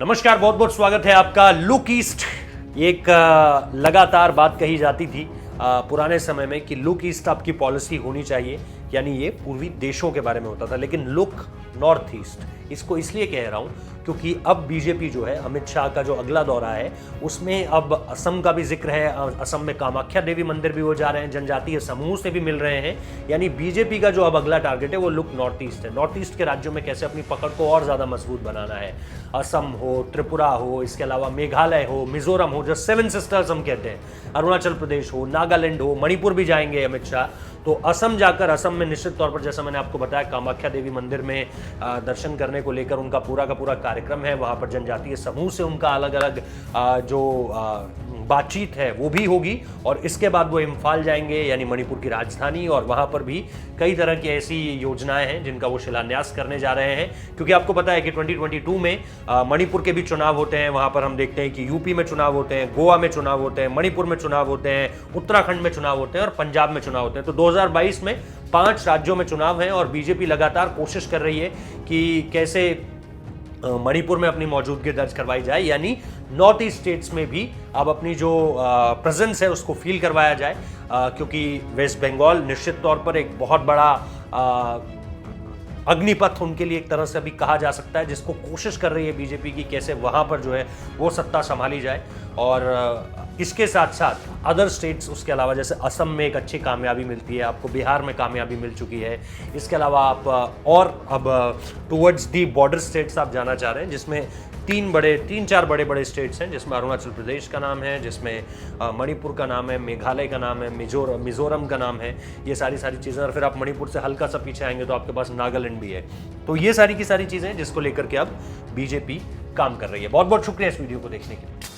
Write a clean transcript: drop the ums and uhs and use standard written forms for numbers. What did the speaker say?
नमस्कार, बहुत बहुत स्वागत है आपका लुक ईस्ट। एक लगातार बात कही जाती थी पुराने समय में कि लुक ईस्ट आपकी पॉलिसी होनी चाहिए, यानी ये पूर्वी देशों के बारे में होता था, लेकिन लुक नॉर्थ ईस्ट इसको इसलिए कह रहा हूँ क्योंकि अब बीजेपी जो है, अमित शाह का जो अगला दौरा है उसमें अब असम का भी जिक्र है। असम में कामाख्या देवी मंदिर भी वो जा रहे हैं, जनजातीय समूह से भी मिल रहे हैं। यानी बीजेपी का जो अब अगला टारगेट है वो लुक नॉर्थ ईस्ट है। नॉर्थ ईस्ट के राज्यों में कैसे अपनी पकड़ को और ज़्यादा मजबूत बनाना है। असम हो, त्रिपुरा हो, इसके अलावा मेघालय हो, मिजोरम हो, जो सेवन सिस्टर्स हम कहते हैं, अरुणाचल प्रदेश हो, नागालैंड हो, मणिपुर भी जाएंगे अमित शाह। तो असम जाकर, असम में निश्चित तौर पर जैसा मैंने आपको बताया, कामाख्या देवी मंदिर में दर्शन करने को लेकर उनका पूरा का पूरा कार्यक्रम है। वहाँ पर जनजातीय समूह से उनका अलग अलग जो बातचीत है वो भी होगी। और इसके बाद वो इम्फाल जाएंगे, यानी मणिपुर की राजधानी, और वहाँ पर भी कई तरह की ऐसी योजनाएं हैं जिनका वो शिलान्यास करने जा रहे हैं। क्योंकि आपको पता है कि 2022 में मणिपुर के भी चुनाव होते हैं। वहाँ पर हम देखते हैं कि यूपी में चुनाव होते हैं, गोवा में चुनाव होते हैं, मणिपुर में चुनाव होते हैं, उत्तराखंड में चुनाव होते हैं और पंजाब में चुनाव होते हैं। तो 2022 में 5 राज्यों में चुनाव हैं और बीजेपी लगातार कोशिश कर रही है कि कैसे मणिपुर में अपनी मौजूदगी दर्ज करवाई जाए, यानी नॉर्थ ईस्ट स्टेट्स में भी अब अपनी जो प्रेजेंस है उसको फील करवाया जाए। क्योंकि वेस्ट बंगाल निश्चित तौर पर एक बहुत बड़ा अग्निपथ उनके लिए एक तरह से अभी कहा जा सकता है, जिसको कोशिश कर रही है बीजेपी की कैसे वहाँ पर जो है वो सत्ता संभाली जाए। और इसके साथ साथ अदर स्टेट्स, उसके अलावा जैसे असम में एक अच्छी कामयाबी मिलती है आपको, बिहार में कामयाबी मिल चुकी है। इसके अलावा आप और अब टुवर्ड्स दी बॉर्डर स्टेट्स आप जाना चाह रहे हैं, जिसमें 3-4 बड़े स्टेट्स हैं, जिसमें अरुणाचल प्रदेश का नाम है, जिसमें मणिपुर का नाम है, मेघालय का नाम है, मिजोरम का नाम है। ये सारी चीज़ें, और फिर आप मणिपुर से हल्का सा पीछे आएंगे तो आपके पास नागालैंड भी है। तो ये सारी की सारी चीज़ें जिसको लेकर के अब बीजेपी काम कर रही है। बहुत बहुत शुक्रिया इस वीडियो को देखने के लिए।